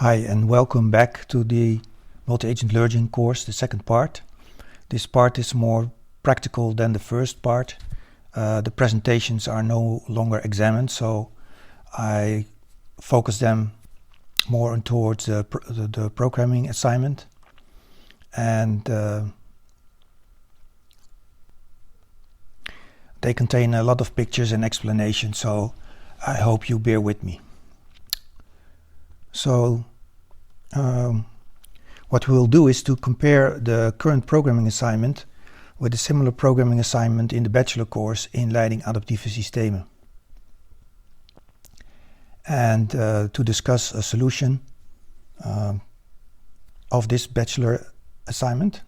Hi and welcome back to the multi-agent learning course, the second part. This part is more practical than the first part. The presentations are no longer examined, so I focus them more towards the programming assignment. And they contain a lot of pictures and explanations, so I hope you bear with me. So what we will do is to compare the current programming assignment with a similar programming assignment in the bachelor course Inleiding Adaptieve Systemen. And to discuss a solution of this bachelor assignment,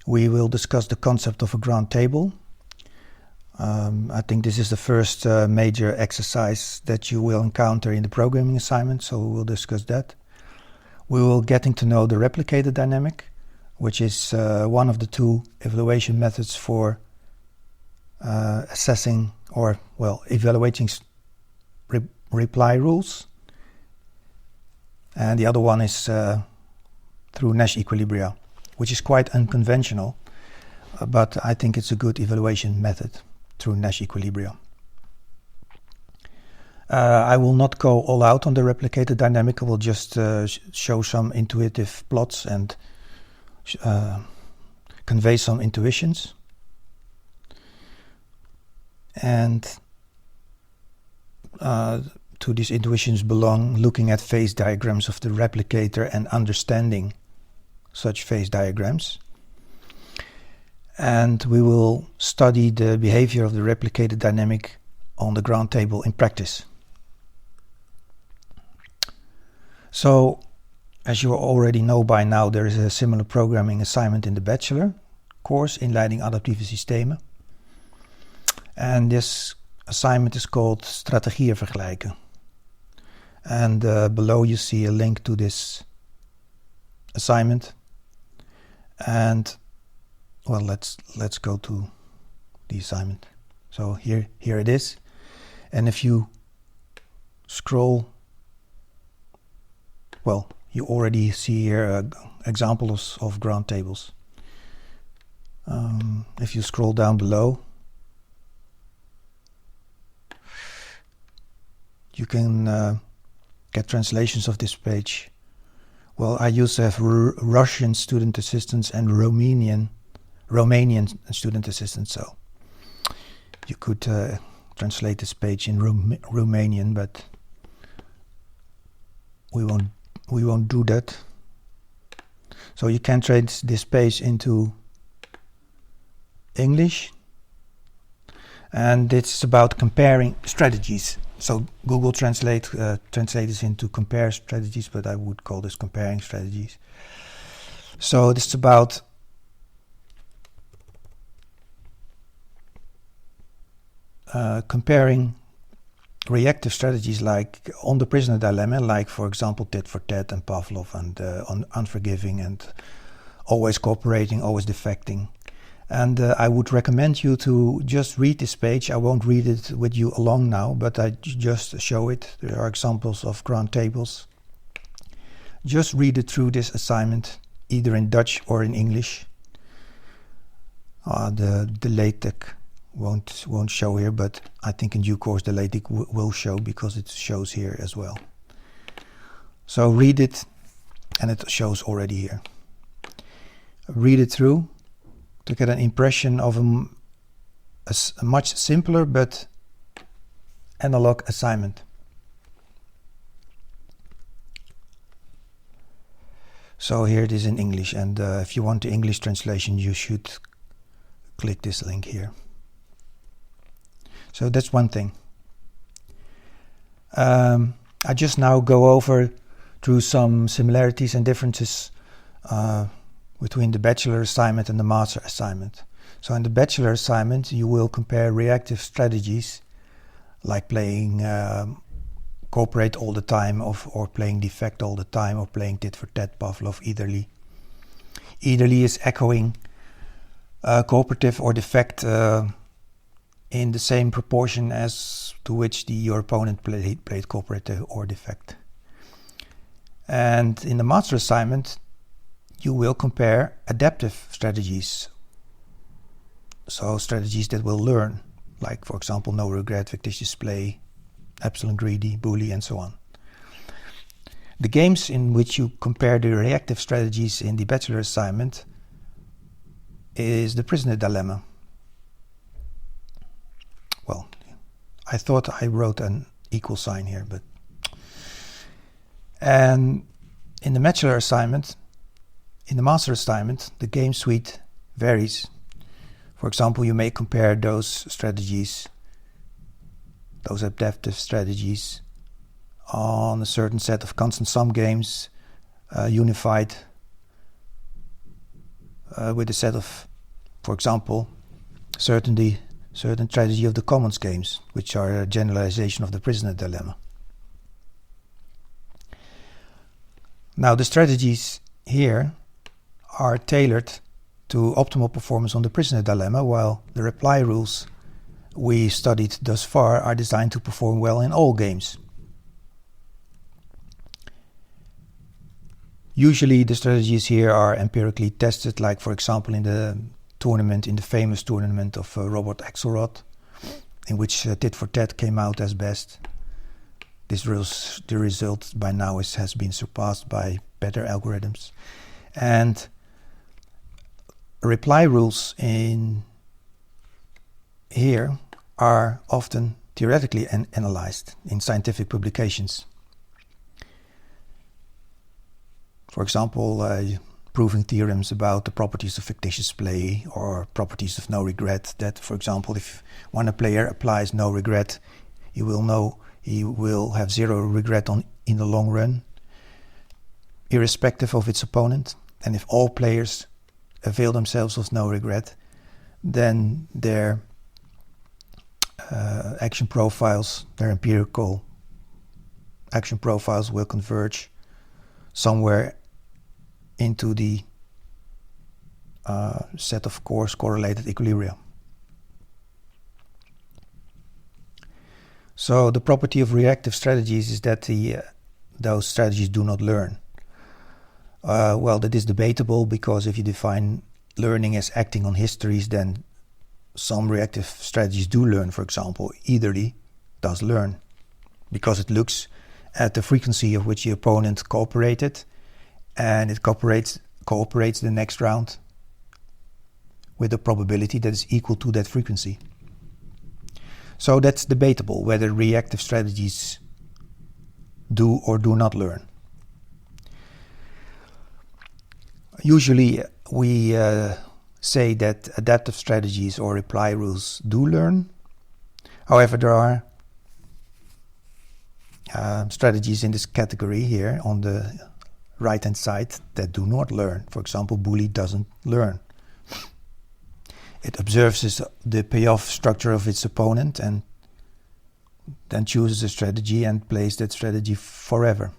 we will discuss the concept of a ground table. I think this is the first major exercise that you will encounter in the programming assignment, so we will discuss that. We will getting to know the replicator dynamic, which is one of the two evaluation methods for assessing or, well, evaluating reply rules. And the other one is through Nash equilibria, which is quite unconventional, but I think it's a good evaluation method through Nash equilibria. I will not go all out on the replicator dynamic. I will just show some intuitive plots and convey some intuitions. And to these intuitions belong looking at phase diagrams of the replicator and understanding such phase diagrams. And we will study the behavior of the replicator dynamic on the ground table in practice. So, as you already know by now, there is a similar programming assignment in the bachelor course Inleiding Adaptieve Systemen. And this assignment is called Strategieën vergelijken. And below you see a link to this assignment. And well, let's go to the assignment. So here it is. And if you scroll, well, you already see here examples of ground tables. If you scroll down below, you can get translations of this page. Well, I used to have Russian student assistants and Romanian student assistants, so you could translate this page in Romanian, but we won't do that. So you can translate this page into English, and it's about comparing strategies. So Google Translate translates into compare strategies, but I would call this comparing strategies. So this is about comparing reactive strategies like on the prisoner dilemma, like for example Tit-for-t and Pavlov and unforgiving and always cooperating, always defecting. And I would recommend you to just read this page. I won't read it with you along now, but I just show it. There are examples of ground tables. Just read it through this assignment, either in Dutch or in English. The LaTeX won't show here, but I think in due course the LaTeX will show, because it shows here as well. So read it, and it shows already here. Read it through to get an impression of a much simpler but analog assignment. So here it is in English, and if you want the English translation, you should click this link here. So that's one thing. I just now go over through some similarities and differences between the bachelor assignment and the master assignment. So in the bachelor assignment, you will compare reactive strategies like playing cooperate all the time, or playing defect all the time, or playing Tit-for-t, Pavlov, Ederly. Ederly is echoing cooperative or defect in the same proportion as to which your opponent played cooperative or defect. And in the master assignment, you will compare adaptive strategies. So strategies that will learn, like for example, no regret, fictitious play, absolute greedy, bully, and so on. The games in which you compare the reactive strategies in the bachelor assignment is the prisoner dilemma. Well, I thought I wrote an equal sign here, but... And in the bachelor assignment, in the master assignment, the game suite varies. For example, you may compare those strategies, those adaptive strategies, on a certain set of constant sum games, unified with a set of, for example, certain strategy of the commons games, which are a generalization of the prisoner dilemma. Now the strategies here are tailored to optimal performance on the prisoner dilemma, while the reply rules we studied thus far are designed to perform well in all games. Usually the strategies here are empirically tested, like for example in the famous tournament of Robert Axelrod, in which Tit-for-t came out as best. The result by now has been surpassed by better algorithms. And reply rules in here are often theoretically analyzed in scientific publications. For example, proving theorems about the properties of fictitious play or properties of no regret, that for example when a player applies no regret, he will have zero regret in the long run, irrespective of its opponent. And if all players avail themselves of no regret, then their action profiles, their empirical action profiles will converge somewhere into the set of course correlated equilibria. So the property of reactive strategies is that those strategies do not learn. Well, that is debatable, because if you define learning as acting on histories, then some reactive strategies do learn. For example, eitherly does learn, because it looks at the frequency of which the opponent cooperated, and it cooperates the next round with a probability that is equal to that frequency. So that's debatable whether reactive strategies do or do not learn. Usually we say that adaptive strategies or reply rules do learn. However, there are strategies in this category here on the right hand side that do not learn. For example, bully doesn't learn. It observes the payoff structure of its opponent and then chooses a strategy and plays that strategy forever.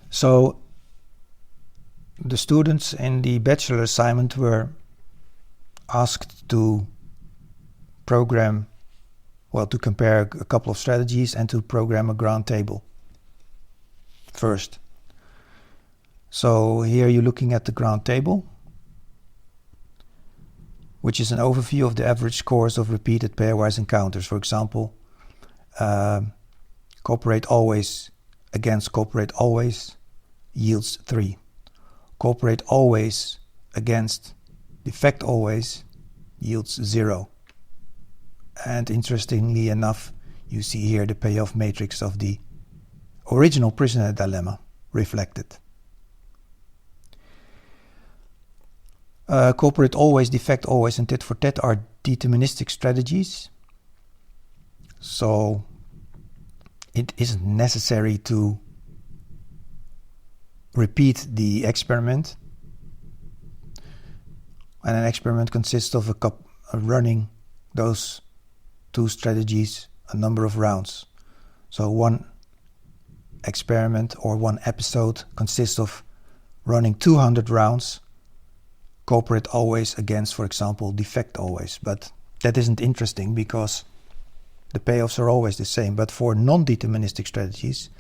So the students in the bachelor assignment were asked to program, well, to compare a couple of strategies and to program a ground table first. So here you're looking at the ground table, which is an overview of the average scores of repeated pairwise encounters. For example, cooperate always against cooperate always yields 3. Cooperate always against defect always yields 0. And interestingly enough, you see here the payoff matrix of the original prisoner dilemma reflected. Cooperate always, defect always, and tit-for-tat are deterministic strategies. So it isn't necessary to repeat the experiment. And an experiment consists of running those two strategies a number of rounds. So one experiment or one episode consists of running 200 rounds, cooperate always against, for example, defect always. But that isn't interesting, because the payoffs are always the same. But for non-deterministic strategies,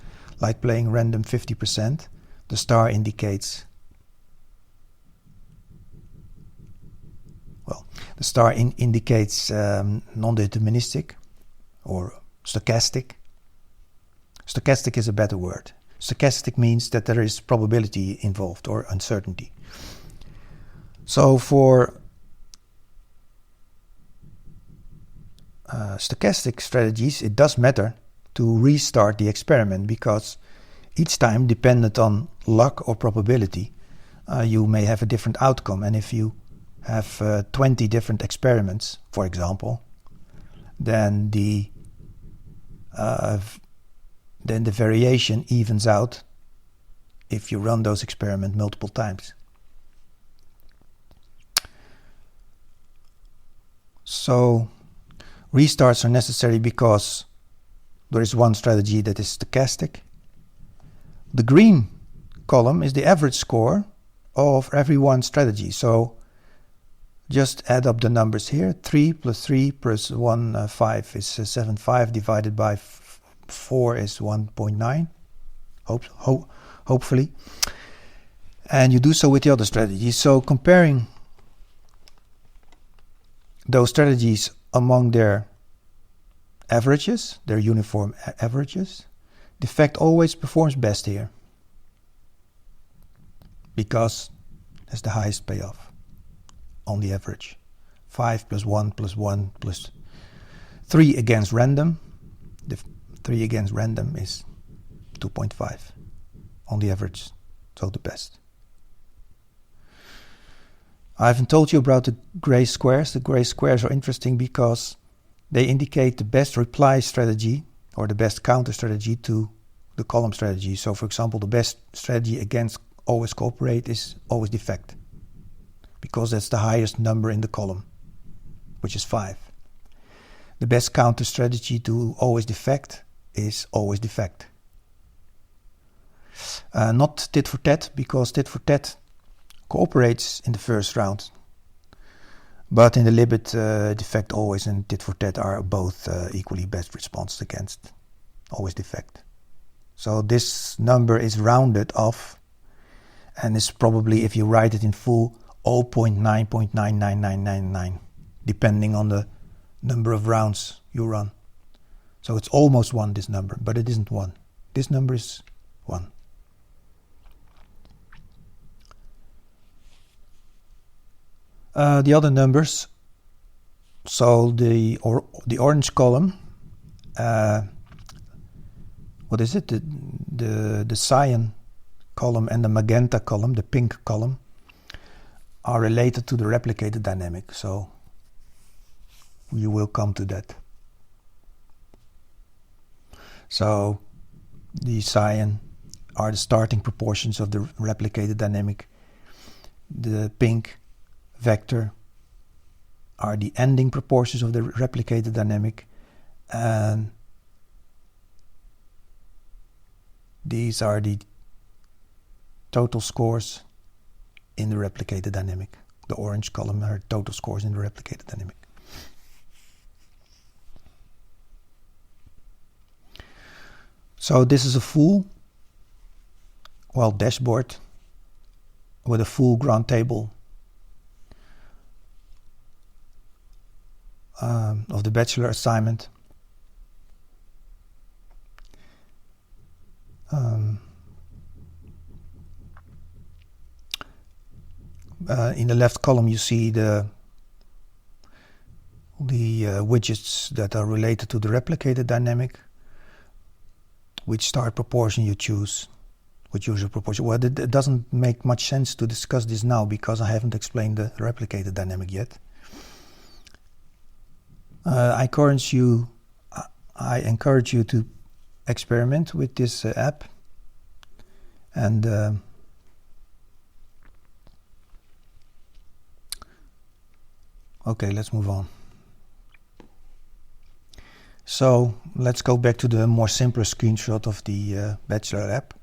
like playing random 50%, the star indicates, well, the star indicates non-deterministic or stochastic. Stochastic is a better word. Stochastic means that there is probability involved or uncertainty. So for stochastic strategies, it does matter to restart the experiment, because each time, dependent on luck or probability, you may have a different outcome. And if you have 20 different experiments, for example, then the variation evens out if you run those experiments multiple times. So restarts are necessary because there is one strategy that is stochastic. The green column is the average score of every one strategy. So just add up the numbers here. 3 plus 3 plus 1, 5 is 7.5 divided by 4 is 1.9, hopefully. And you do so with the other strategies. So comparing those strategies among their averages, their uniform averages, the effect always performs best here, because that's the highest payoff on the average. 5 plus 1 plus 1 plus 3 against random. The 3 against random is 2.5 on the average, so the best. I haven't told you about the gray squares. The gray squares are interesting because they indicate the best reply strategy or the best counter strategy to the column strategy. So for example, the best strategy against always cooperate is always defect, because that's the highest number in the column, which is 5. The best counter strategy to always defect is always defect. Not tit-for-tat, because tit-for-tat cooperates in the first round. But in the limit, defect always and tit-for-tat are both equally best response against always defect. So this number is rounded off and is probably, if you write it in full, 0.9.99999, depending on the number of rounds you run. So it's almost 1, this number, but it isn't 1. This number is 1. The other numbers, so the orange column, what is it? The cyan column and the magenta column, the pink column, are related to the replicator dynamic. So you will come to that. So the cyan are the starting proportions of the replicator dynamic. The pink vector are the ending proportions of the replicator dynamic, and these are the total scores in the replicator dynamic. The orange column are total scores in the replicator dynamic. So this is a full, well, dashboard with a full ground table of the bachelor assignment. In the left column you see the widgets that are related to the replicator dynamic, which start proportion you choose, which usual proportion. Well, it doesn't make much sense to discuss this now because I haven't explained the replicator dynamic yet. I encourage you to experiment with this app, and okay, let's move on. So let's go back to the more simpler screenshot of the Bachelor app.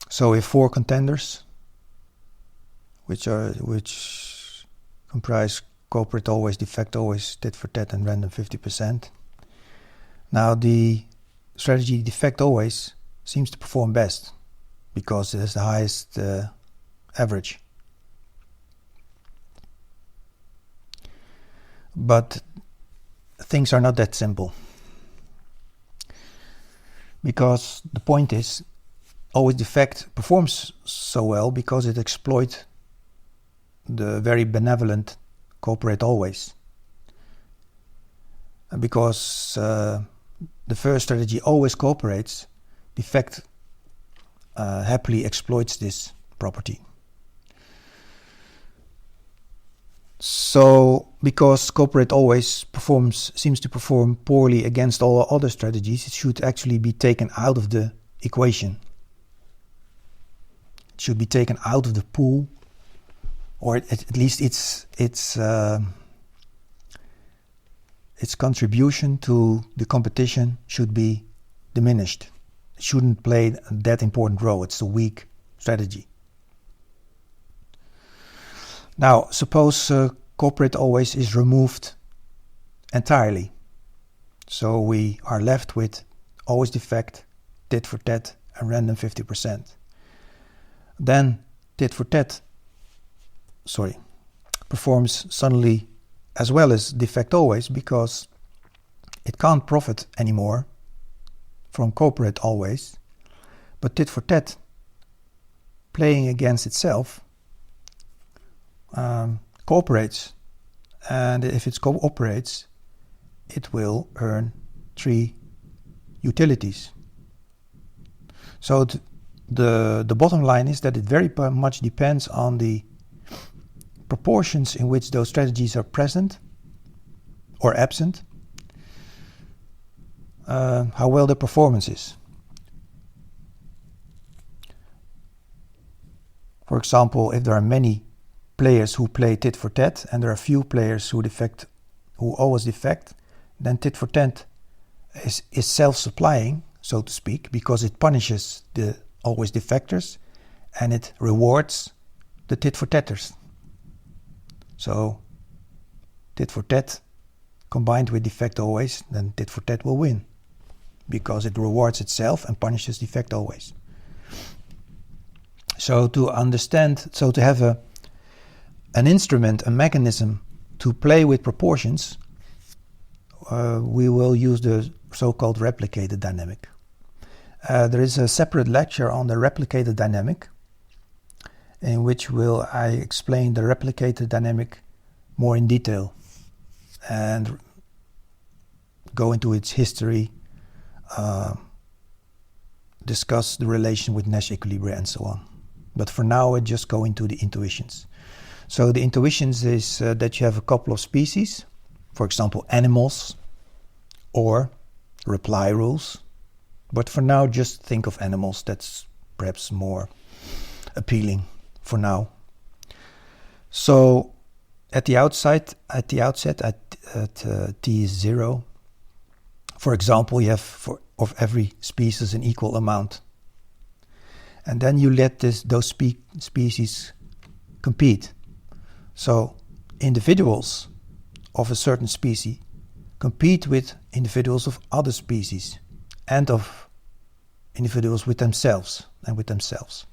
So we have 4 contenders, which comprise cooperate always, defect always, tit-for-tat, and random 50%. Now the strategy defect always seems to perform best because it has the highest average. But things are not that simple, because the point is, always defect performs so well because it exploits the very benevolent cooperate always. And because the first strategy always cooperates, defect happily exploits this property. So, because cooperate always seems to perform poorly against all other strategies, it should actually be taken out of the equation. It should be taken out of the pool, or at least its contribution to the competition should be diminished. It shouldn't play that important role. It's a weak strategy. Now, suppose cooperate always is removed entirely. So we are left with always defect, tit-for-tat, and random 50%. Then tit-for-tat performs suddenly as well as defect always, because it can't profit anymore from cooperate always. But tit-for-tat, playing against itself, cooperates, and if it cooperates, it will earn 3 utilities. So the bottom line is that it very much depends on the proportions in which those strategies are present or absent, how well the performance is. For example, if there are many players who play tit-for-tat and there are few players who always defect, then tit-for-tat is self-supplying, so to speak, because it punishes the always defectors and it rewards the tit-for-tatters. So tit-for-tat combined with defect always, then tit-for-tat will win, because it rewards itself and punishes defect always. So to have an instrument, a mechanism to play with proportions, we will use the so-called replicator dynamic. There is a separate lecture on the replicator dynamic, in which I explain the replicator dynamic more in detail and go into its history, discuss the relation with Nash equilibria and so on. But for now I just go into the intuitions. So the intuitions is that you have a couple of species, for example animals or reply rules. But for now just think of animals, that's perhaps more appealing for now. So at the outset at t is 0, for example, you have of every species an equal amount. And then you let those species compete. So individuals of a certain species compete with individuals of other species and of individuals with themselves and with themselves.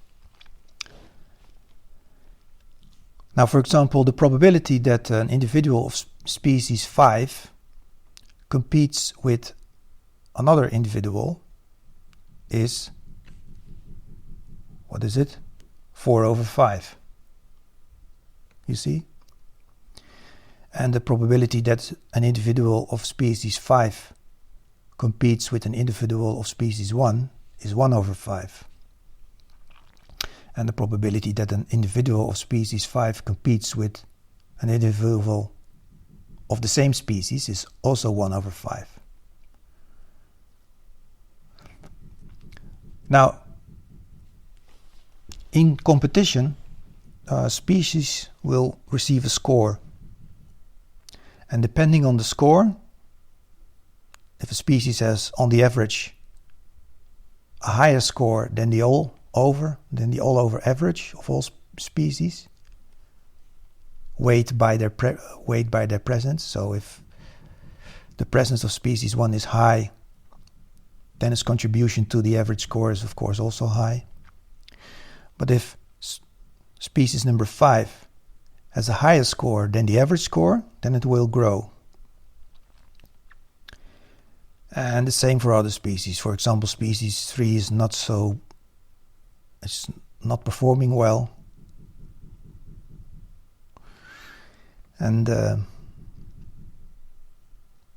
Now, for example, the probability that an individual of species 5 competes with another individual is, what is it? 4/5. You see? And the probability that an individual of species 5 competes with an individual of species 1 is 1/5. And the probability that an individual of species 5 competes with an individual of the same species is also 1/5. Now, in competition, species will receive a score. And depending on the score, if a species has, on the average, a higher score than the all over average of all species, weight by their presence. So if the presence of species 1 is high, then its contribution to the average score is of course also high. But if species number 5 has a higher score than the average score, then it will grow. And the same for other species. For example, species 3 is not performing well. And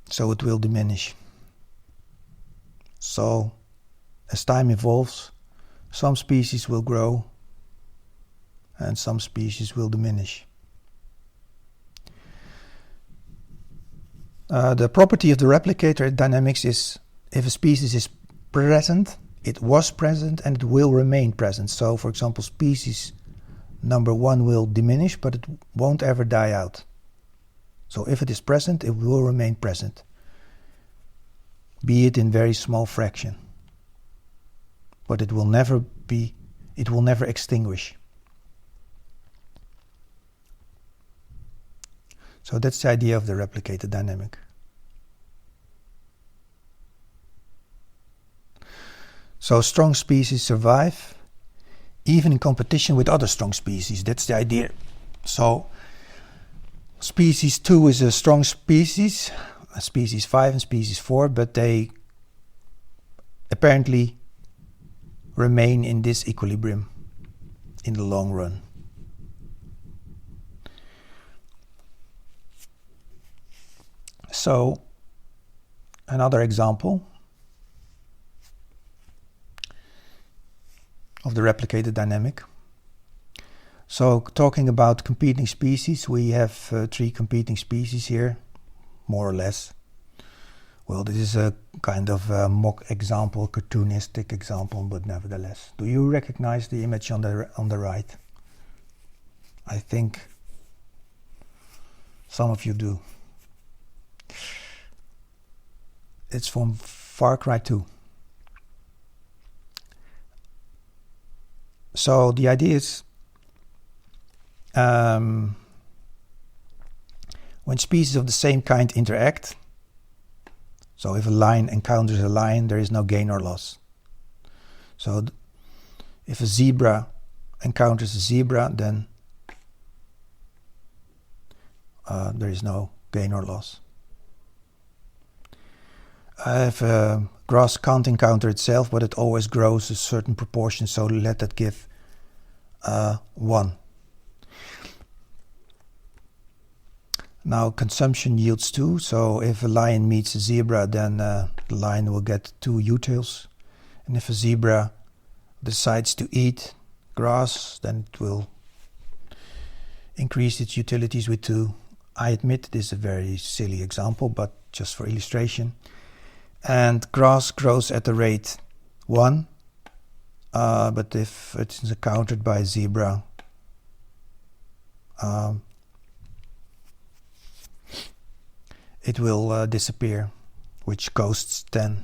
so it will diminish. So as time evolves, some species will grow and some species will diminish. The property of the replicator dynamics is if a species is present, it was present and it will remain present. So for example, species number 1 will diminish, but it won't ever die out. So if it is present, it will remain present, be it in very small fraction. But it will never extinguish. So that's the idea of the replicator dynamic. So strong species survive even in competition with other strong species. That's the idea. So species 2 is a strong species, species 5 and species 4, but they apparently remain in this equilibrium in the long run. So another example of the replicator dynamic. So talking about competing species, we have 3 competing species here, more or less. Well, this is a kind of mock example, cartoonistic example, but nevertheless. Do you recognize the image on the right? I think some of you do. It's from Far Cry 2. So the idea is when species of the same kind interact, so if a lion encounters a lion, there is no gain or loss. So if a zebra encounters a zebra, then there is no gain or loss. If grass can't encounter itself, but it always grows a certain proportion, so let that give 1. Now consumption yields 2, so if a lion meets a zebra, then the lion will get 2 U-tails. And if a zebra decides to eat grass, then it will increase its utilities with 2. I admit this is a very silly example, but just for illustration. And grass grows at the rate 1, but if it's encountered by a zebra, it will disappear, which costs 10.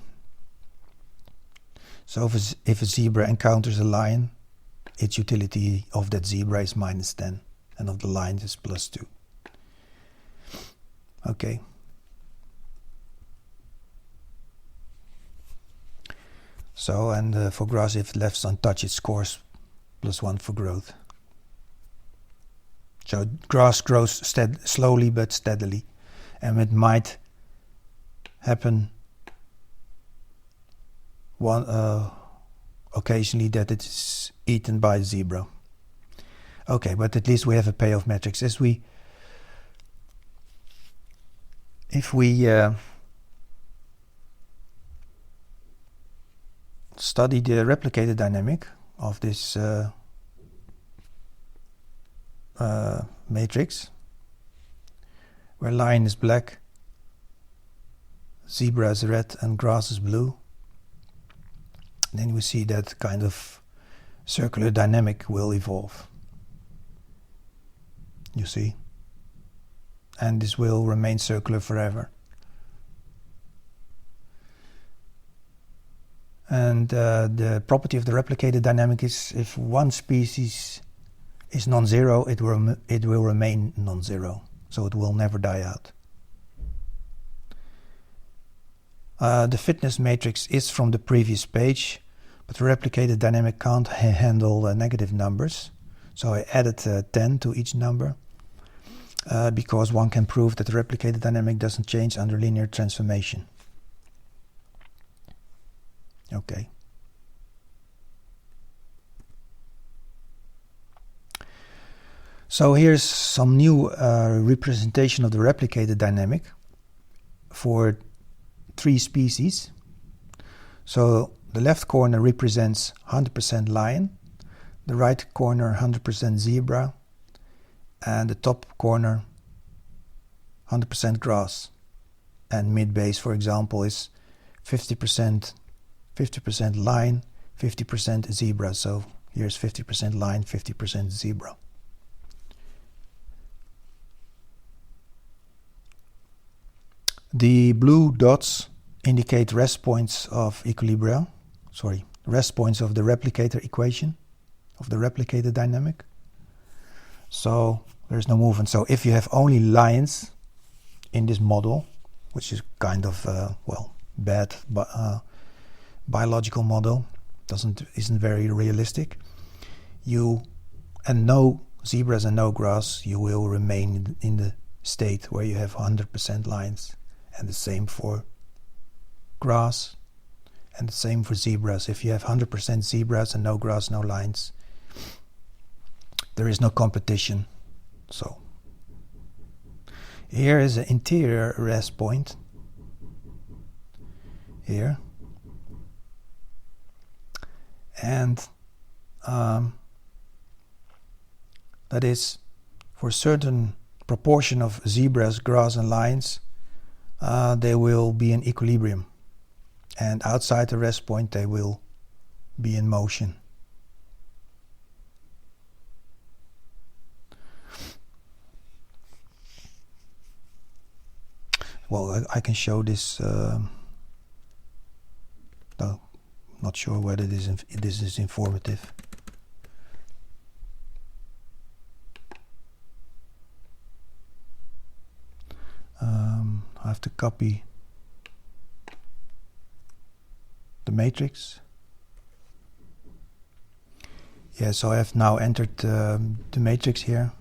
So if a zebra encounters a lion, its utility of that zebra is minus 10, and of the lion is plus 2. Okay. So, and for grass, if left untouched, it scores plus 1 for growth. So grass grows slowly but steadily, and it might happen occasionally that it is eaten by a zebra. Okay, but at least we have a payoff matrix. If we study the replicator dynamic of this matrix, where lion is black, zebra is red, and grass is blue, then we see that kind of circular dynamic will evolve. You see? And this will remain circular forever. And the property of the replicator dynamic is if one species is non-zero, it will remain non-zero, so it will never die out. The fitness matrix is from the previous page, but the replicated dynamic can't handle negative numbers, so I added 10 to each number, because one can prove that the replicated dynamic doesn't change under linear transformation. Okay. So here's some new representation of the replicated dynamic for 3 species. So the left corner represents 100% lion, the right corner 100% zebra, and the top corner 100% grass. And mid-base, for example, is 50% lion, 50% zebra. So here's 50% lion, 50% zebra. The blue dots indicate rest points of equilibria, rest points of the replicator equation, of the replicated dynamic. So there's no movement. So if you have only lions in this model, which is kind of bad biological model, isn't very realistic, and no zebras and no grass, you will remain in the state where you have 100% lions. And the same for grass, and the same for zebras. If you have 100% zebras and no grass, no lions, there is no competition. So here is an interior rest point. Here. And that is for a certain proportion of zebras, grass and lions, they will be in equilibrium, and outside the rest point they will be in motion. Well, I can show this, no, not sure whether this is informative. I have to copy the matrix. Yeah, so I have now entered the matrix here,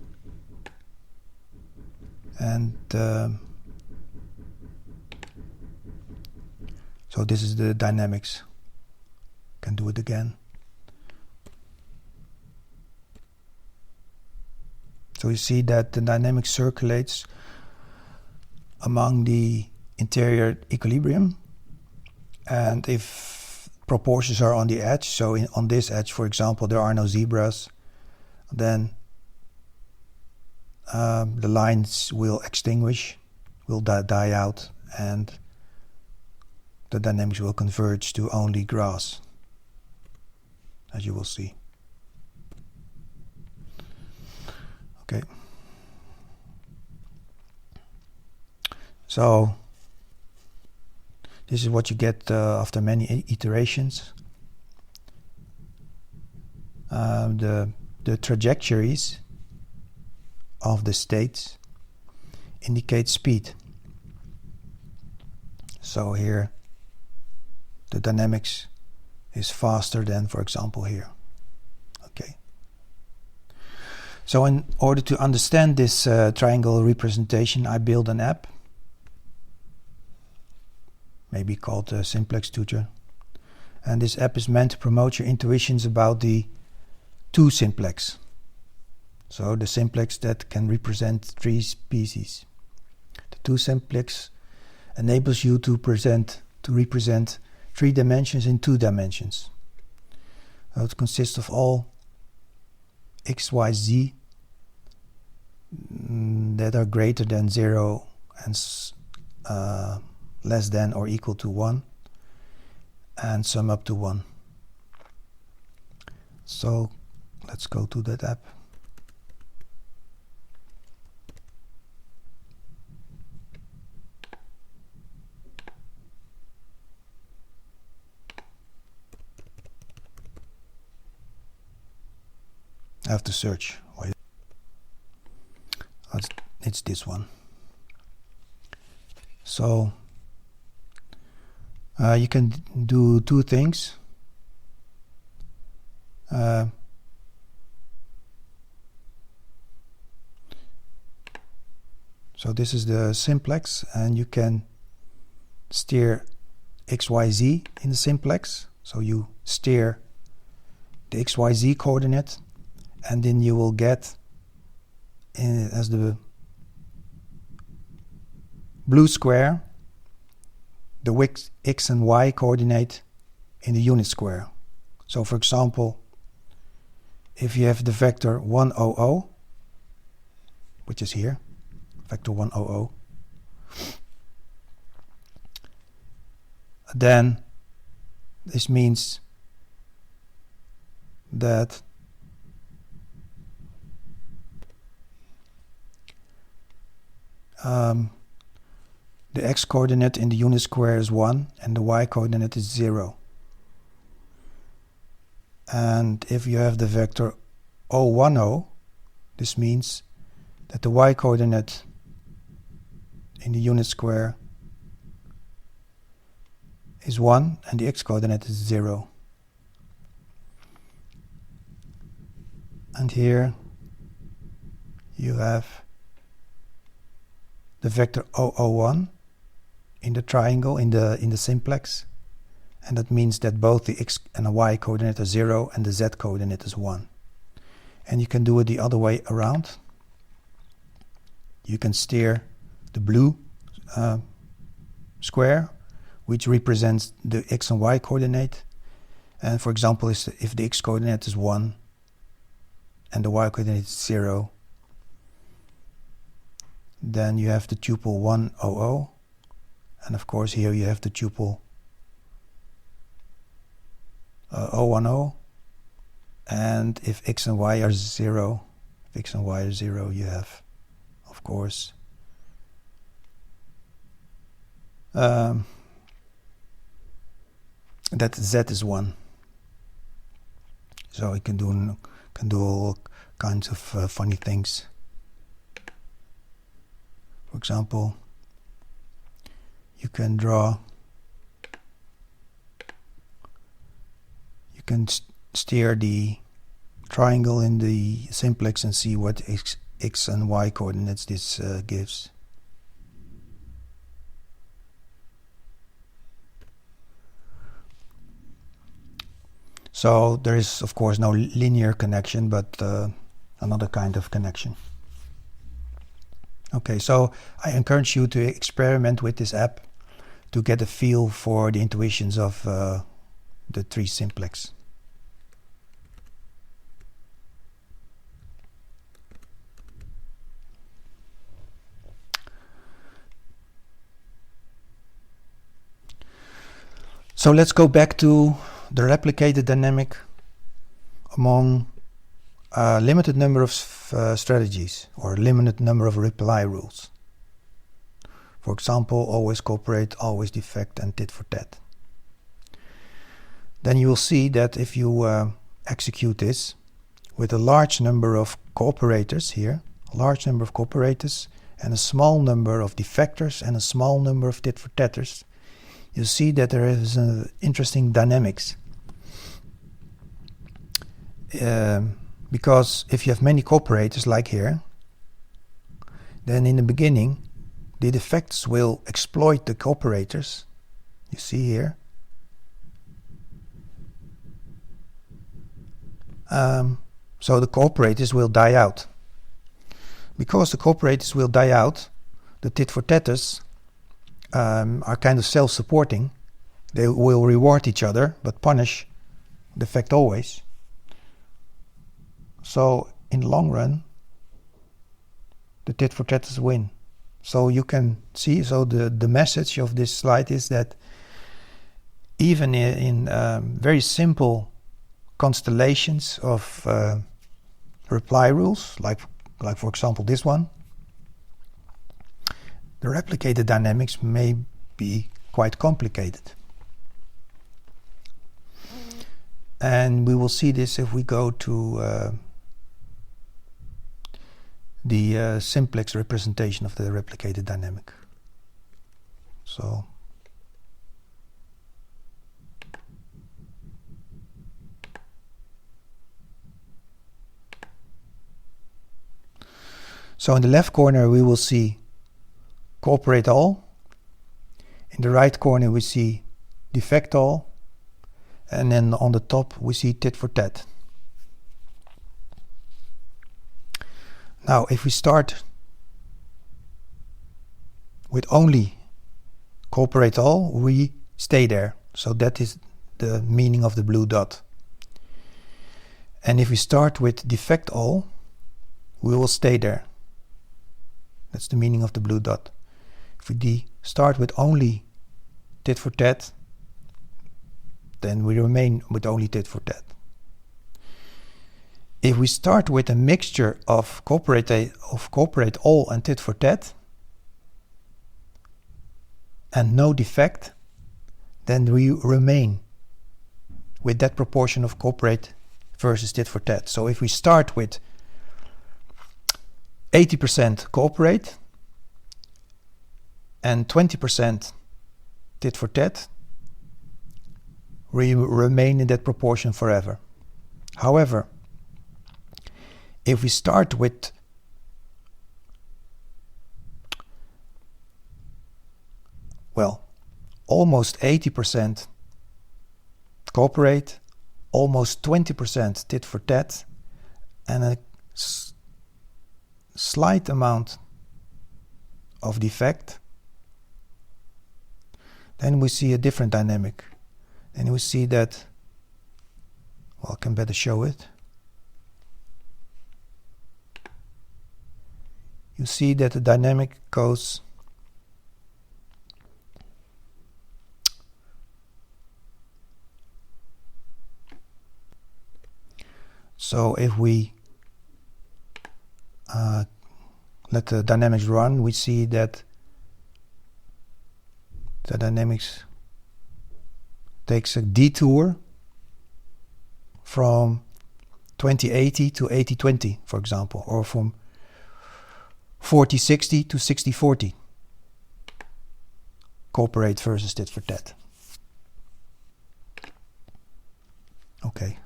and so this is the dynamics. Can do it again. So you see that the dynamic circulates among the interior equilibrium, and if proportions are on the edge, so on this edge, for example, there are no zebras, then the lines will extinguish, will die out, and the dynamics will converge to only grass, as you will see. Okay. So this is what you get after many iterations. The trajectories of the states indicate speed. So here the dynamics is faster than, for example, here. Okay. So in order to understand this triangle representation, I built an app, maybe called Simplex tutor. And this app is meant to promote your intuitions about the 2 simplex. So the simplex that can represent 3 species. The 2 simplex enables you to represent 3 dimensions in 2 dimensions. So it consists of all x, y, z that are greater than 0 and less than or equal to 1, and sum up to 1. So let's go to that app. I have to search. Wait it's this one. So you can do two things. So this is the simplex, and you can steer XYZ in the simplex. So you steer the XYZ coordinate, and then you will get as the blue square the X and Y coordinate in the unit square. So for example, if you have the vector 1, 0, 0, which is here, vector 1, 0, 0, then this means that the X coordinate in the unit square is 1 and the Y coordinate is 0. And if you have the vector 0, 1, 0, this means that the Y coordinate in the unit square is 1 and the X coordinate is 0. And here you have the vector 0, 0, 1 in the triangle, in the simplex, and that means that both the X and the Y coordinate are 0 and the Z coordinate is 1. And you can do it the other way around. You can steer the blue square, which represents the X and Y coordinate, and for example, if the X coordinate is 1 and the Y coordinate is 0, then you have the tuple 1, 0, 0, and of course here you have the tuple 0, 1, 0, and if X and Y are 0, you have, of course, that Z is 1. So you can do all kinds of funny things. For example, you can steer the triangle in the simplex and see what X and Y coordinates this gives. So there is of course no linear connection, but another kind of connection. Okay, so I encourage you to experiment with this app to get a feel for the intuitions of the tree simplex. So let's go back to the replicator dynamic among a limited number of strategies or limited number of reply rules. For example, always cooperate, always defect, and tit-for-tat. Then you will see that if you execute this with a large number of cooperators here, a large number of cooperators, and a small number of defectors and a small number of tit-for-tatters, you see that there is an interesting dynamics. Because if you have many cooperators like here, then in the beginning the defects will exploit the cooperators. You see here. So the cooperators will die out. Because the cooperators will die out, the tit-for-tatters are kind of self-supporting. They will reward each other but punish the defect always. So in the long run, the tit-for-tatters win. So you can see, so the message of this slide is that even in very simple constellations of reply rules, like for example this one, the replicator dynamics may be quite complicated. And we will see this if we go to the simplex representation of the replicated dynamic. So in the left corner we will see cooperate all. In the right corner we see defect all. And then on the top we see tit-for-tat. Now if we start with only cooperate all, we stay there. So that is the meaning of the blue dot. And if we start with defect all, we will stay there. That's the meaning of the blue dot. If we start with only tit-for-tat, then we remain with only tit-for-tat. If we start with a mixture of cooperate all and tit-for-tat and no defect, then we remain with that proportion of cooperate versus tit-for-tat. So if we start with 80% cooperate and 20% tit-for-tat, we remain in that proportion forever. However, if we start with almost 80% cooperate, almost 20% tit-for-tat, and a slight amount of defect, then we see a different dynamic. And we see that, well, I can better show it. You see that the dynamic goes so if we let the dynamics run, we see that the dynamics takes a detour from 2080 to 8020, for example, or from 4060 to 6040. Cooperate versus tit-for-tat. Okay.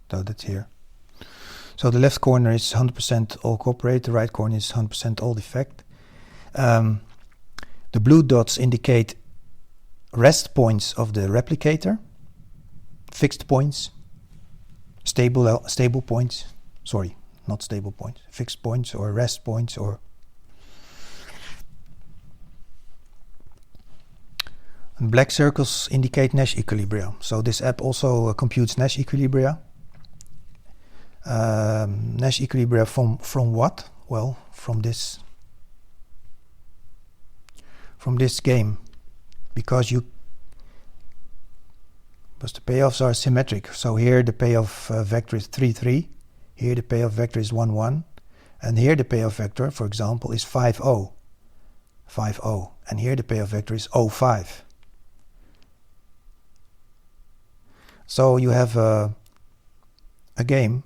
So that's here. So the left corner is 100% all cooperate, the right corner is 100% all defect. The blue dots indicate rest points of the replicator, fixed points, stable points. Sorry, not stable points, fixed points or rest points, or and black circles indicate Nash equilibria. So this app also computes Nash equilibria. Nash equilibria from what? Well, from this game, because the payoffs are symmetric. So here the payoff vector is 3, 3. Here the payoff vector is 1, 1. And here the payoff vector, for example, is 5, 0. 5, 0. And here the payoff vector is 0, 5. So you have a game,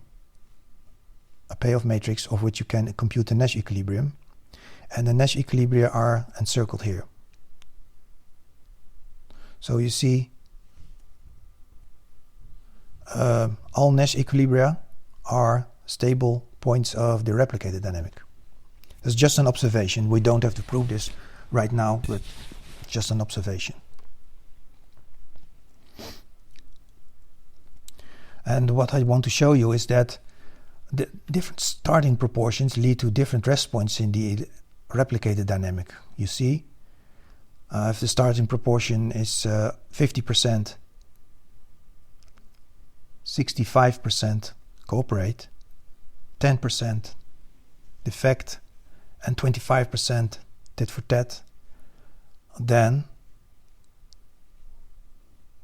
a payoff matrix of which you can compute the Nash equilibrium. And the Nash equilibria are encircled here. So you see all Nash equilibria are stable points of the replicated dynamic. It's just an observation. We don't have to prove this right now, but it's just an observation. And what I want to show you is that the different starting proportions lead to different rest points in the replicated dynamic. You see, if the starting proportion is 50%, 65% cooperate, 10% defect, and 25% tit-for-tat, then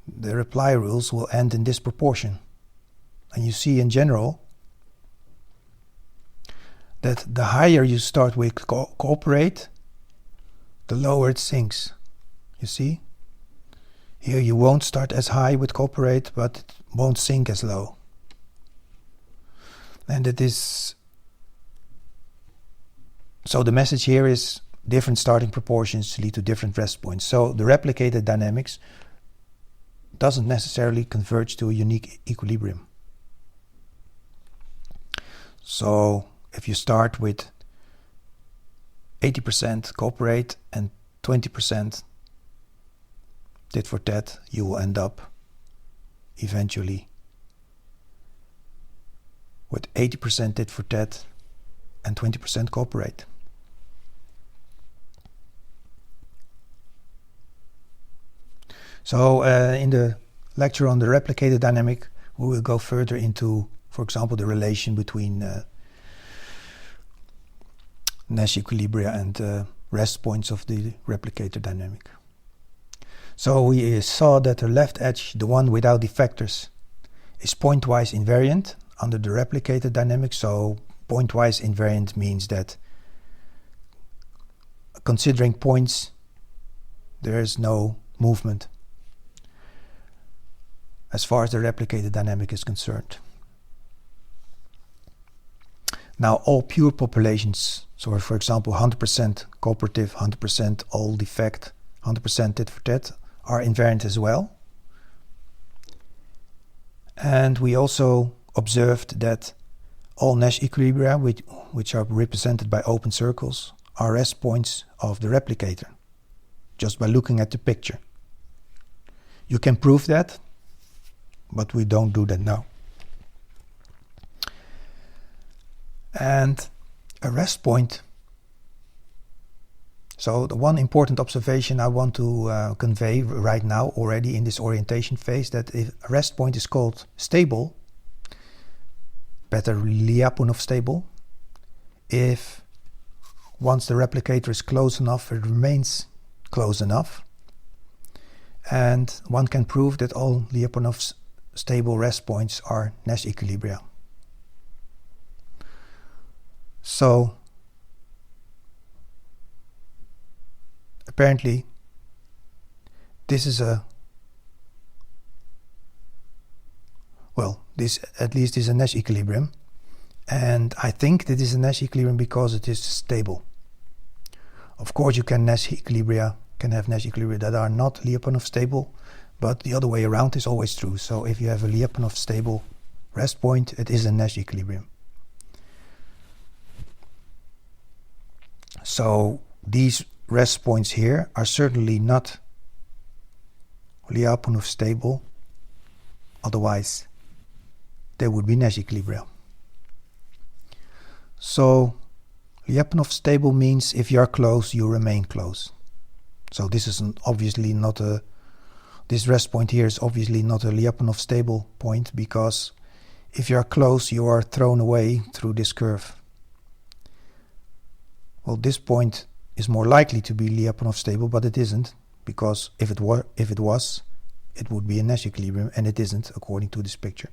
the reply rules will end in this proportion. And you see in general that the higher you start with cooperate, the lower it sinks. You see? Here you won't start as high with cooperate, but it won't sink as low. And it is, so the message here is different starting proportions lead to different rest points. So the replicator dynamics doesn't necessarily converge to a unique equilibrium. So if you start with 80% cooperate and 20% tit-for-tat, you will end up eventually with 80% tit-for-tat and 20% cooperate. So in the lecture on the replicator dynamic, we will go further into, for example, the relation between Nash equilibria and rest points of the replicator dynamic. So we saw that the left edge, the one without effectors, is pointwise invariant under the replicator dynamic. So pointwise invariant means that considering points, there is no movement as far as the replicator dynamic is concerned. Now all pure populations, so for example 100% cooperative, 100% all defect, 100% tit-for-tat, are invariant as well. And we also observed that all Nash equilibria, which are represented by open circles, are rest points of the replicator, just by looking at the picture. You can prove that, but we don't do that now. And a rest point. So the one important observation I want to convey right now already in this orientation phase, that if a rest point is called stable, better Lyapunov stable, if once the replicator is close enough, it remains close enough. And one can prove that all Lyapunov stable rest points are Nash equilibria. So apparently this is this at least is a Nash equilibrium, and I think that is a Nash equilibrium because it is stable. Of course you can have Nash equilibria that are not Lyapunov stable, but the other way around is always true. So if you have a Lyapunov stable rest point, it is a Nash equilibrium. So these rest points here are certainly not Lyapunov stable, otherwise they would be Nash equilibria. So Lyapunov stable means if you are close, you remain close. So this is obviously not this rest point here is obviously not a Lyapunov stable point, because if you are close, you are thrown away through this curve. Well, this point is more likely to be Lyapunov stable, but it isn't, because if it was, it would be a Nash equilibrium, and it isn't according to this picture.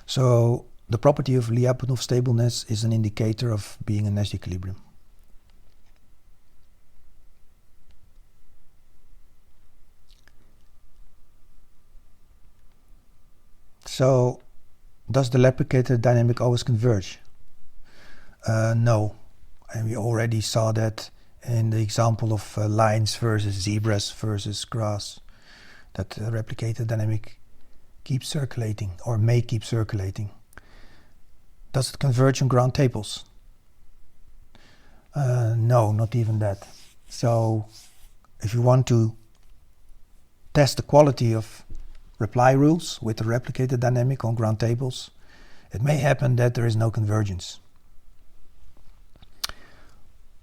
So the property of Lyapunov stableness is an indicator of being a Nash equilibrium. So does the replicator dynamic always converge? No, and we already saw that in the example of lions versus zebras versus grass, that the replicator dynamic keeps circulating, or may keep circulating. Does it converge on ground tables? No, not even that. So if you want to test the quality of reply rules with the replicator dynamic on ground tables, it may happen that there is no convergence.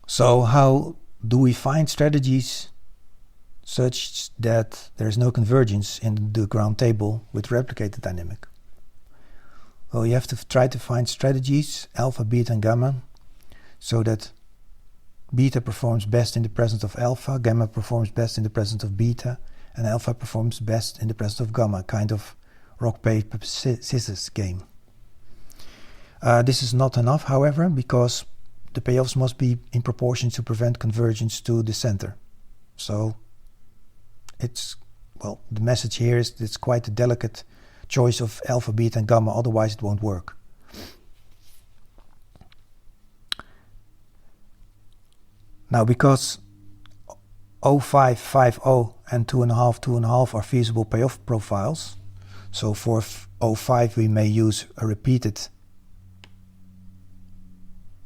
So how do we find strategies such that there is no convergence in the ground table with replicator dynamic? Well, you have to try to find strategies, alpha, beta and gamma, so that beta performs best in the presence of alpha, gamma performs best in the presence of beta, and alpha performs best in the presence of gamma, kind of rock, paper, scissors game. This is not enough, however, because the payoffs must be in proportion to prevent convergence to the center. So it's, well, the message here is it's quite a delicate choice of alpha, beta and gamma, otherwise it won't work. Now because 05, 50 and 2.5, 2.5 are feasible payoff profiles, so for 05 we may use a repeated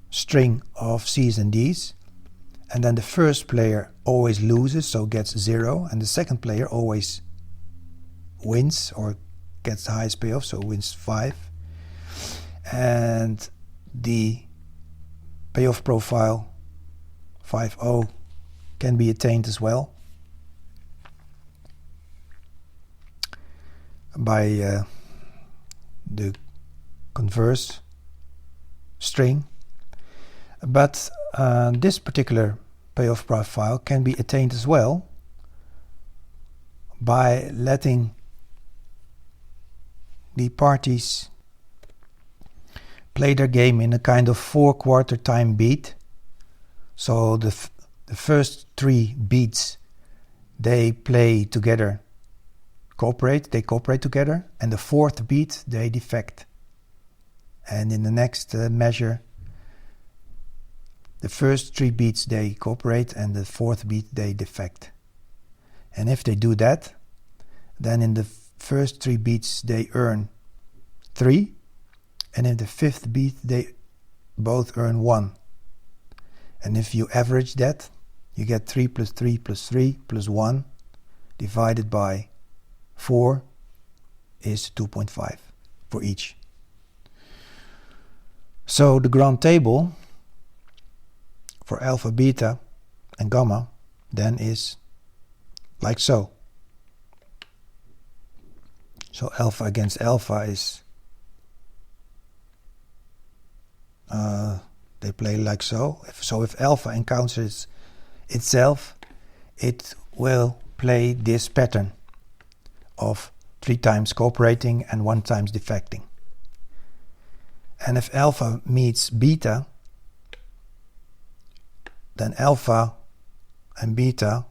string of C's and D's, and then the first player always loses, so gets 0, and the second player always wins or gets the highest payoff, so wins 5. And the payoff profile 50 can be attained as well by the converse string. But this particular payoff profile can be attained as well by letting the parties play their game in a kind of 4/4 time beat. So the first 3 beats they play together, they cooperate together, and the 4th beat they defect. And in the next measure, the first 3 beats they cooperate and the 4th beat they defect. And if they do that, then in the first 3 beats they earn 3, and in the 5th beat they both earn 1. And if you average that, you get 3 plus 3 plus 3 plus 1 divided by 4 is 2.5 for each. So the grand table for alpha, beta and gamma then is like so. So alpha against alpha is they play like so. If alpha encounters itself, it will play this pattern of 3 times cooperating and 1 times defecting. And if alpha meets beta, then alpha and beta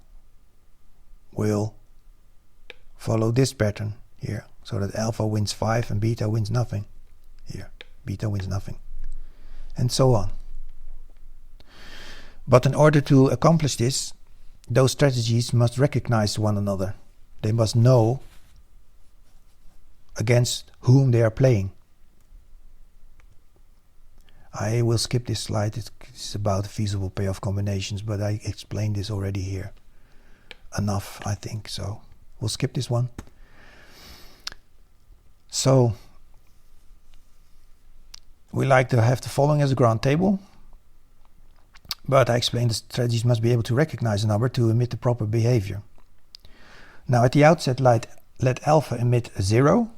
will follow this pattern here, so that alpha wins 5 and beta wins nothing. Here, beta wins nothing, and so on. But in order to accomplish this, those strategies must recognize one another. They must know against whom they are playing. I will skip this slide. It's about feasible payoff combinations, but I explained this already here enough, I think, so we'll skip this one. So we like to have the following as a grand table, but I explained the strategies must be able to recognize a number to emit the proper behavior. Now at the outset, let alpha emit 0,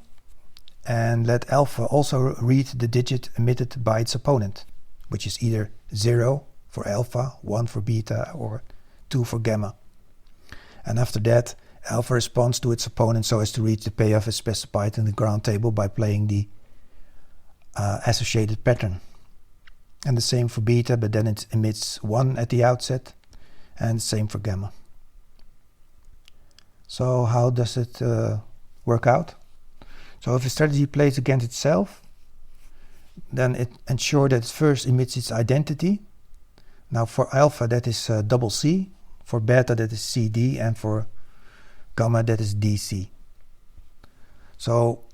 and let alpha also read the digit emitted by its opponent, which is either 0 for alpha, 1 for beta, or 2 for gamma. And after that, alpha responds to its opponent so as to reach the payoff as specified in the grand table by playing the associated pattern. And the same for beta, but then it emits 1 at the outset, and the same for gamma. So how does it work out? So if a strategy plays against itself, then it ensures that it first emits its identity. Now for alpha that is double C, for beta that is CD, and for gamma that is DC. So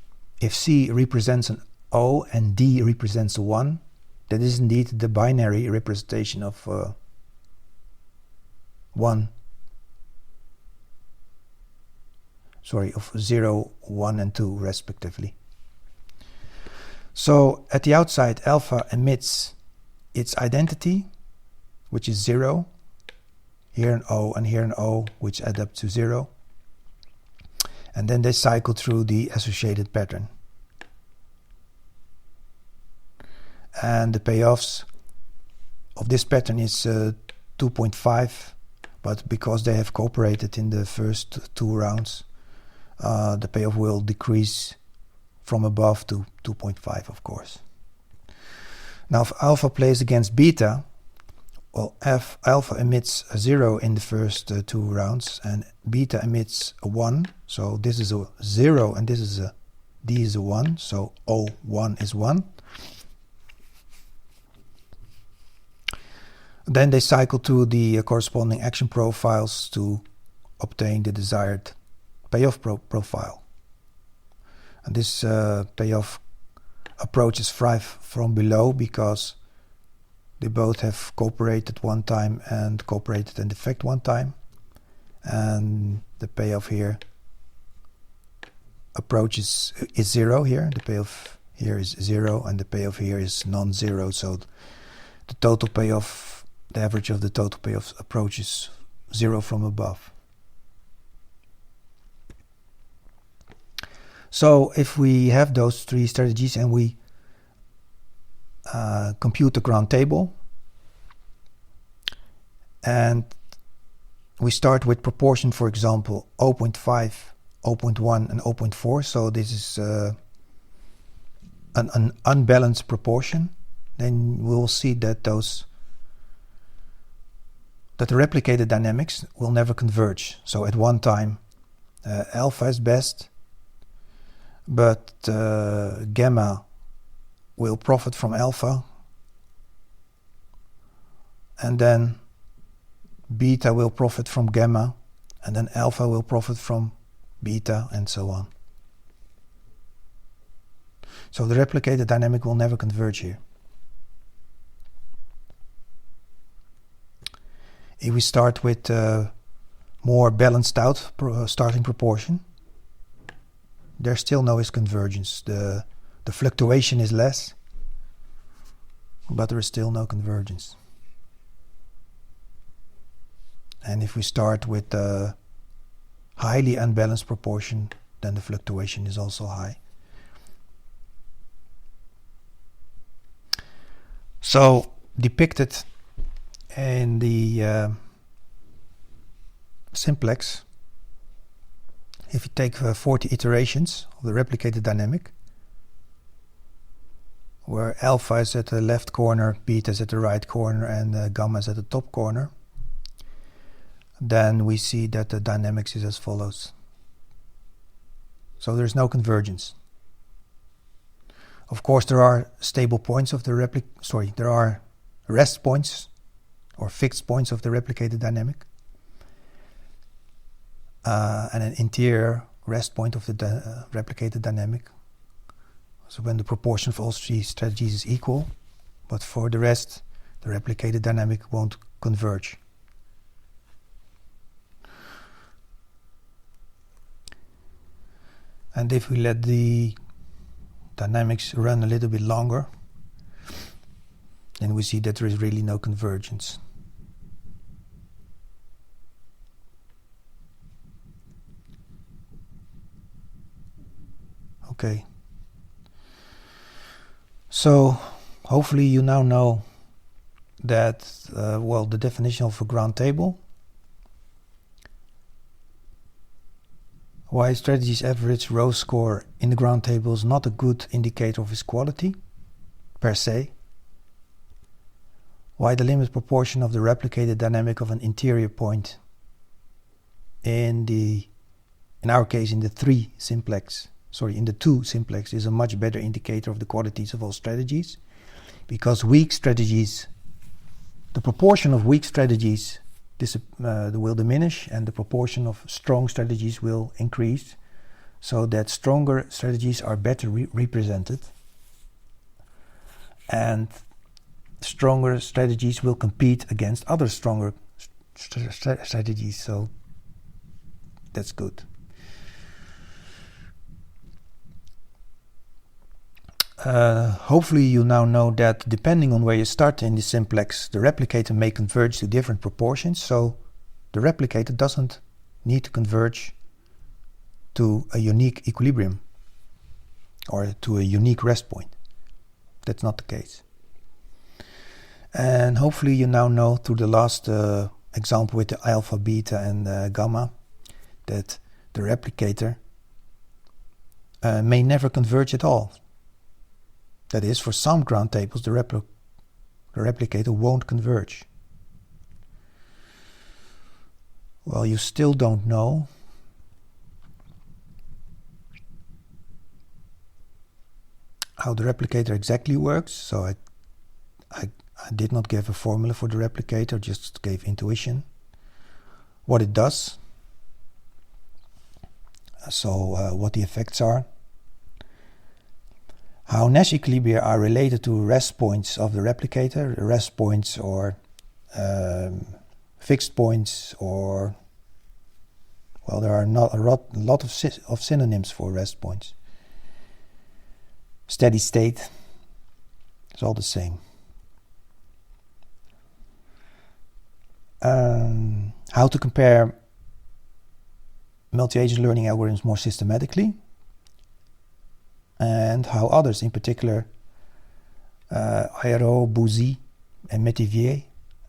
if C represents an O and D represents a 1, that is indeed the binary representation of 0, 1 and 2 respectively. So at the outside, alpha emits its identity, which is 0, here an O and here an O, which add up to 0. And then they cycle through the associated pattern. And the payoffs of this pattern is 2.5, but because they have cooperated in the first 2 rounds, the payoff will decrease from above to 2.5, of course. Now if alpha plays against beta, well, alpha emits a 0 in the first 2 rounds and beta emits a 1, so this is a 0 and this is a D is a 1, so O1 is 1. Then they cycle to the corresponding action profiles to obtain the desired payoff profile. And this payoff approach is from below because they both have cooperated one time and cooperated and defect one time. And the payoff here approach is 0 here. The payoff here is 0 and the payoff here is non-zero. So the total payoff, the average of the total payoff approach is 0 from above. So if we have those three strategies and we compute the ground table, and we start with proportion, for example, 0.5, 0.1 and 0.4, so this is an unbalanced proportion, then we will see that the replicated dynamics will never converge. So at one time alpha is best, but gamma will profit from alpha, and then beta will profit from gamma, and then alpha will profit from beta, and so on. So the replicated dynamic will never converge here. If we start with more balanced out starting proportion, there still no is convergence. The fluctuation is less, but there is still no convergence. And if we start with a highly unbalanced proportion, then the fluctuation is also high. So depicted in the Simplex, if you take 40 iterations of the replicated dynamic, where alpha is at the left corner, beta is at the right corner, and gamma is at the top corner, then we see that the dynamics is as follows. So there's no convergence. Of course, there are stable points of the there are rest points or fixed points of the replicated dynamic, and an interior rest point of the replicated dynamic. So when the proportion of all three strategies is equal, but for the rest, the replicated dynamic won't converge. And if we let the dynamics run a little bit longer, then we see that there is really no convergence. Okay. So hopefully you now know that, the definition of a ground table, why a strategy's average row score in the ground table is not a good indicator of its quality, per se, why the limit proportion of the replicated dynamic of an interior point in our case in the 2 simplex is a much better indicator of the qualities of all strategies, because weak strategies, the proportion of weak strategies will diminish and the proportion of strong strategies will increase, so that stronger strategies are better represented and stronger strategies will compete against other stronger strategies. So that's good. Hopefully you now know that depending on where you start in the simplex, the replicator may converge to different proportions, so the replicator doesn't need to converge to a unique equilibrium or to a unique rest point. That's not the case. And hopefully you now know through the last example with the alpha, beta and gamma that the replicator may never converge at all. That is, for some ground tables, the replicator won't converge. Well, you still don't know how the replicator exactly works. So I did not give a formula for the replicator, just gave intuition. What it does. So what the effects are. How Nash equilibria are related to rest points of the replicator. Rest points or fixed points, or, well, there are not a lot of synonyms for rest points. Steady state, it's all the same. How to compare multi-agent learning algorithms more systematically, and how others, in particular Aero, Bouzy, and Métivier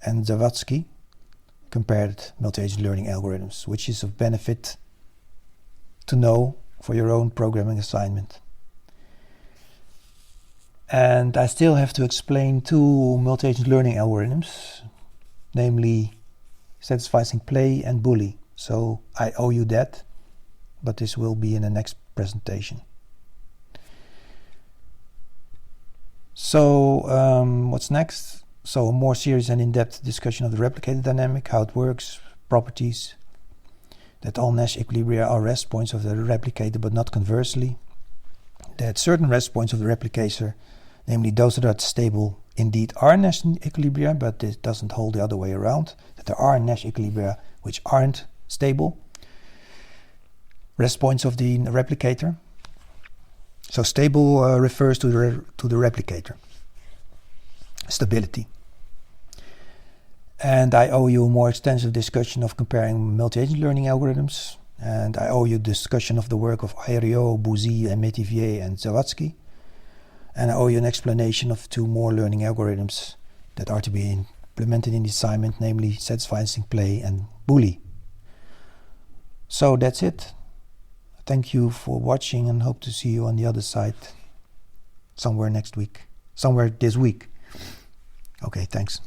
and Zawadzki, compared multi-agent learning algorithms, which is of benefit to know for your own programming assignment. And I still have to explain two multi-agent learning algorithms, namely satisficing play and bully. So I owe you that, but this will be in the next presentation. So what's next? So a more serious and in-depth discussion of the replicator dynamic, how it works, properties, that all Nash equilibria are rest points of the replicator but not conversely, that certain rest points of the replicator, namely those that are stable, indeed are Nash equilibria, but it doesn't hold the other way around, that there are Nash equilibria which aren't stable, rest points of the replicator. So stable refers to the replicator, stability. And I owe you a more extensive discussion of comparing multi-agent learning algorithms, and I owe you discussion of the work of Aero, Bouzy, and Métivier and Zawadzki. And I owe you an explanation of two more learning algorithms that are to be implemented in the assignment, namely satisficing play and bully. So that's it. Thank you for watching and hope to see you on the other side somewhere this week. Okay, thanks.